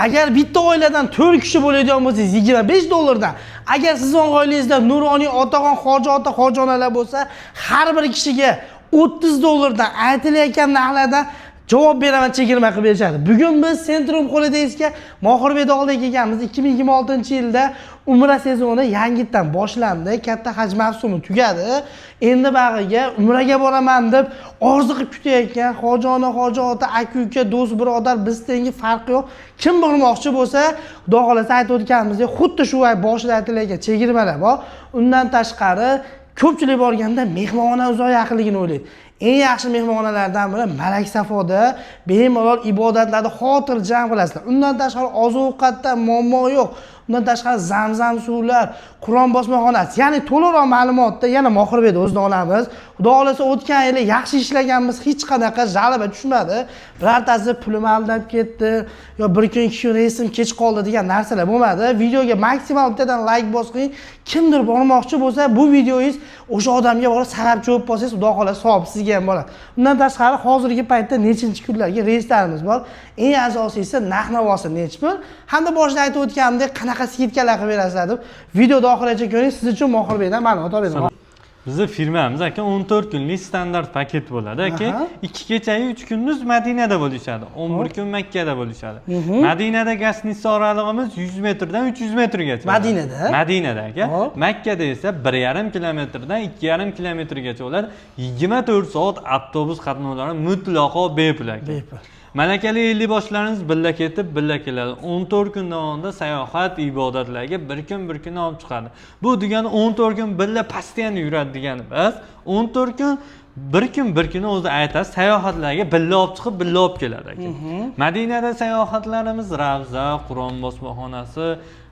agar bitta oiladan 4 kishi bo'ladigan bo'lsangiz $25 dan, agar sizning oilangizda nuroniy otaxon, hoji ota, hoji onalar bo'lsa, har bir kishiga $30 dan aytilayotgan narxlardan javob beraman, chegirma qilib berishadi. Bugun biz Centrum Holiday'sga Mohirbek oldiga kelganmiz. 2026-yilda Umra sezoni yangitdan boshlandi. Katta haj mavsumi tugadi. Endi bag'iga Umraga boraman deb orziqib kutayotgan hoji ona, hoji ota, aka-uka, do'st, birodar, biz tengi farqi yo'q. Kim bormoqchi bo'lsa, Xudo xolasa aytib o'tganimizdek, xuddi shu ay boshida aytilgan chegirmalar bor. Undan tashqari ko'pchilik borganda mehmonxona uzoq yaqinligini o'ylaydi. Eng yaxshi mehmonxonalardan biri Malak Safoda, bemalol ibodatlarni xotirjam qilasizlar. Undan tashqari oziq-ovqatda muammo yo'q. Undan tashqari Zamzam suvlar, Qur'on bosmaxonasi, ya'ni to'liqroq ma'lumotni yana Mohirbekda o'zida olamiz. Xudo xolasa o'tgan yili yaxshi ishlaganmiz, hech qanaqa g'alaba tushmadi. Birortasi pulim aldab ketdi yo bir kun ikki kun reysim kech qoldi degan narsalar bo'lmadi. Videoga maksimal bittadan like bosing. Kimdir bormoqchi bo'lsa, bu videoyingiz o'sha odamga borib sababchi bo'lib qolsangiz, Xudo xolasa savob sizga ham bo'ladi. Undan tashqari hozirgi paytda nechinchi kunlarga reyslarimiz bor. Eng asosiysi narx-navosi nech pul? Hamda boshida aytib o'tganimdek qanaqa skidkalar qilib berasizlar deb videoda oxirigacha ko'ring. Siz uchun Mohirbekdan ma'lumot olaman. Bizning firmamiz aka 14 kunlik standart paket bo'ladi aka. 2 kecha-yu 3 kunduz Madinada bo'lishadi. 11 kun Makkada bo'lishadi. Madinada gastnitsa oralig'imiz 100 metrdan 300 metrgacha. Madinada? Madinada aka. Makkada esa 1,5 kilometrdan 2,5 kilometrgacha bo'ladi. 24 soat avtobus qatnovlari mutlaqo bepul aka. Bepul. Malakali 50 boshlarimiz billa ketib, billa keladi. 14 kun davomida sayohat, ibodatlarga bir kun olib chiqadi. Bu degani 14 kun billa pastiyani yuradi degani emas. 14 kun bir kuni o'zi aytasiz, sayohatlarga billa olib chiqib, billa olib keladi aka. Madinada sayohatlarimiz Ravza, Qur'on bosmaxonasi,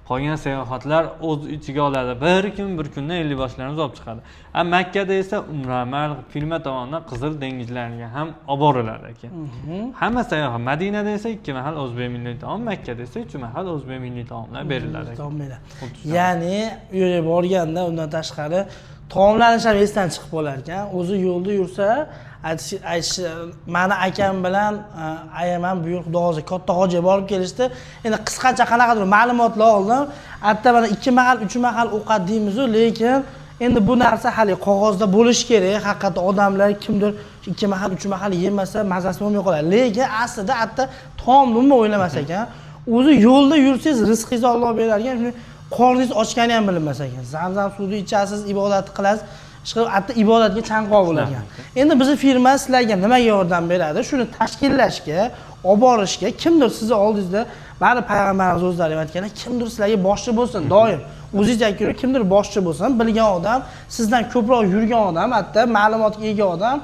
qolgan sayohatlar o'z ichiga oladi. Bir kundan 50 boshlarimiz olib chiqadi. Makkada esa Umra firma tomonidan Qizil dengizlariga ham olib boriladi aka. Hamma sayohat Madinada esa 2 mahal o'zbek milliy taom, Makkada esa 3 mahal o'zbek milliy taomlar beriladi aka. Ya'ni u yerga borganda undan tashqari taomlarni ham esdan chiqib qolar ekan. O'zi yo'lda yursa, aytish meni akam bilan ayaman buyuk xudoga katta hojiga borib kelishdi. Endi qisqacha qanaqadir ma'lumotlar oldim. Hatta mana 2 mahal, 3 mahal ovqat deymiz-ku, lekin endi bu narsa hali qog'ozda bo'lish kerak. Haqiqatda odamlar kimdir 2 mahal, 3 mahal yemasa mazasi bo'lmay qoladi. Lekin aslida hatta taomni umuman o'ylamas ekan. O'zi yo'lda yursangiz rizqingizni Alloh berar ekan. Qorningiz ochgani ham bilinmas ekan. Zamzam suvni ichasiz, ibodat qilasiz. Hatto ibodatga chanqoq bo'lar ekan. Endi bizning firma sizlarga nimaga yordam beradi? Shuni tashkillashga, olib borishga, kimdir sizni oldingizda, bari payg'ambarimiz o'zlari aytganlar, kimdir sizlarga boshchi bo'lsin, doim o'zingiz aytgan kimdir boshchi bo'lsin, bilgan odam, sizdan ko'proq yurgan odam, hatto ma'lumotga ega odam,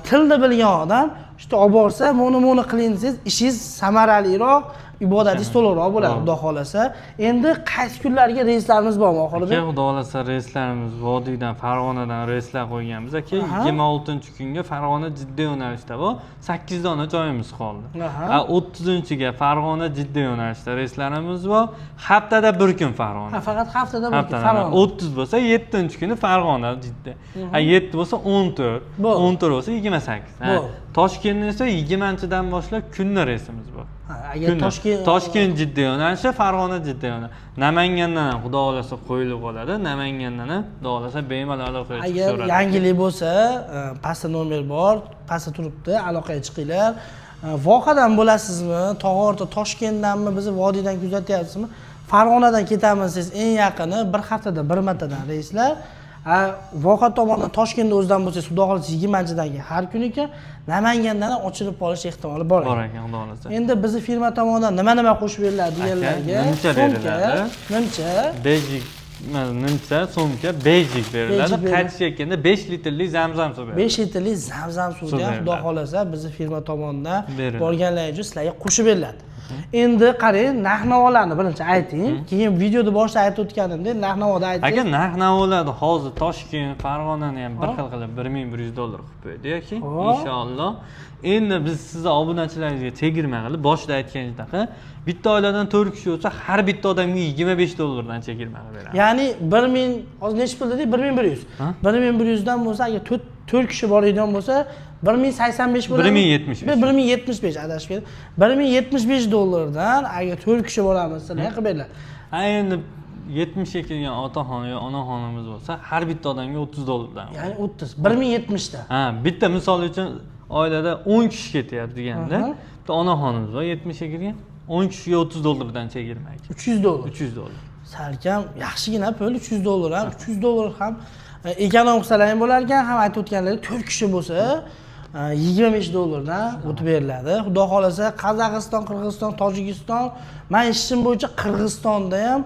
tilni bilgan odam, işte olib borsa, mo'ni qiling desangiz, ishingiz samaraliroq, ibodatingiz to'liqroq bo'ladi, Xudo xolasa. Endi qaysi kunlarga reyslarimiz bormi oxirida? Xudo xolasa reyslarimiz Vodiydan, Farg'onadan reyslar qo'yganmiz aka. 26-kunga Farg'ona Jidda yo'nalishda bu 8 dona joyimiz qoldi. 30-ga Farg'ona Jidda yo'nalishda reyslarimiz bor. Haftada bir kun Farg'ona. Faqat haftada bir kun Farg'ona. 30 bo'lsa 7-kuni Farg'ona Jidda. 7 bo'lsa 14, 14 bo'lsa 28. Toshkentda esa 20-dan boshlab kunni reysimiz bor. Agar Toshkent Jidda yo'nalishi, Farg'ona Jidda yo'nalishi. Namangandan ham Xudo xolasa qo'yilib qoladi. Namangandan ham Xudo xolasa bemalol aloqaga chiqib agar yangilik bo'lsa, pastda nomer bor, pastda turibdi, aloqaga chiqinglar. Vohadan bo'lasizmi, Tog'orda, Toshkentdanmi, bizni Vodiydan kuzatyapsizmi? Farg'onadan ketamiz siz eng yaqini bir haftada bir martadan reyslar. Voha tomonidan Toshkentda o'zidan bo'lsangiz, Xudo xolasa 20-dagi har kun ekan, Namangandan ham ochilib qolish ehtimoli bor ekan, Xudo xolasa. Endi bizni firma tomonidan nima qo'shib beriladi deganlarga, nimcha beriladi. Nimcha, so'mka, bejik beriladi. Qaytishayotganda 5 litrlik Zamzam suv beriladi. 5 litrlik Zamzam suvni ham Xudo xolasa bizni firma tomonidan borganlaringiz uchun sizlarga qo'shib beriladi. Endi qarang, narx-navolarni birinchi ayting, keyin videoda boshida aytib o'tganimdek, narx-navoda ayting. Agar narx-navolarni hozir Toshkent, Farg'onani ham bir xil qilib $1100 qilib qo'ydik yoki inshaalloh. Endi biz sizni obunachilaringizga chegirma qilib, boshida aytganingizdek, bitta oiladan 4 kishi bo'lsa, har bitta odamga $25 dan chegirma qilib beramiz. Ya'ni 1000, hozir necha pul dedik? 1100. 1100 dan bo'lsa, agar 4 kishi boradigan bo'lsa, 1085 bo'ladi. 1075. 1075 adashib ketdim. 1075 dollardan agar 4 kishi boramiz, sizlar qilib beradi. Endi 70 ga kelgan otaxon yo onaxonimiz bo'lsa, har bitta odamga 30 dollardan. Ya'ni 30, 1070 ta. Ha, bitta misol uchun oilada 10 kishi ketyapti deganda, bitta onaxonimiz bor, 70 ga kirgan, 10 kishiga 30 dollardan chegirma ekan. 300 dollar. 300 dollar. Salkam yaxshigina pul, 300 dollar ham, 300 dollar ham ekonomiksalar ham bo'lar ekan, ham aytib o'tganlaringiz 4 kishi bo'lsa 25 dollardan o'tib beriladi. Xudo xolasa Qozog'iston, Qirg'iziston, Tojikiston, men eshitishim bo'yicha Qirg'izistonda ham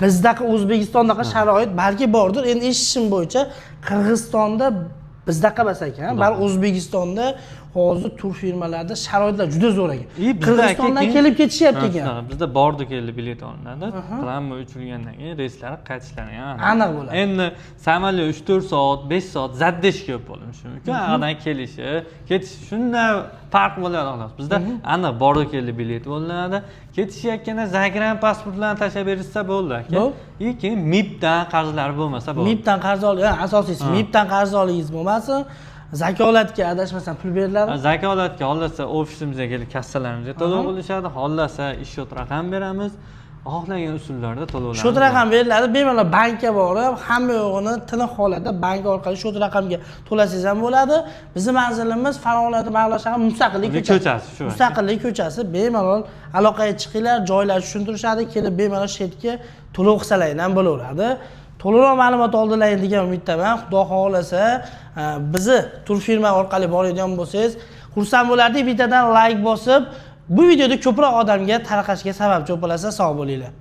bizdaqa O'zbekistondaqa sharoit balki bordir. Endi eshitishim bo'yicha Qirg'izistonda bizdaqa emas ekan, balki O'zbekistonda hozir tur firmalarda sharoitlar juda zo'r ekan. Qirg'izistondan kelib ketishyapti ekan. Bizda bordi keldi bilet olinadi. Tramvay uchirilgandan keyin reyslar qaytishlari ham aniq bo'ladi. Endi samolyot 3-4 soat, 5 soat zaddesh ko'p bo'lishi mumkin. Anadan kelishi, ketishi shunday farq bo'ladi xolos. Bizda aniq bordi keldi bilet bo'linadi. Ketishayotganda zagran pasportlarni tashlab berishsa bo'ldi aka. Keyin MIPdan qarzlari bo'lmasa bo'ldi. MIPdan qarz olgan, asosiysi MIPdan qarz olingiz bo'lmasin. Zakolatga adashmasam pul beriladi. Zakolatga xohlasa ofisimizga kelib kassalarimizga to'lov qilishadi. Xohlasa ish shot raqam beramiz. Xohlagan usullarda to'lovlar. Shot raqam beriladi. Bemalol bankka borib, hamma yo'g'ini tiniq holatda bank orqali shot raqamga to'lasangiz ham bo'ladi. Bizning manzilimiz Farg'ona Mag'lor shahar Mustaqillik ko'chasi. Mustaqillik ko'chasi. Bemalol aloqaga chiqinglar, joylarni tushuntirishadi. Kelib bemalol shetga to'lov qilsalaringiz ham bo'laveradi. To'liqroq ma'lumot oldilaring degan umiddaman. Xudo xolasa bizni tur firma orqali boradigan bo'lsangiz, xursand bo'lardik. Bittadan like bosib, bu videoda ko'proq odamga tarqashiga sababchi bo'lasiz. Sog' bo'linglar.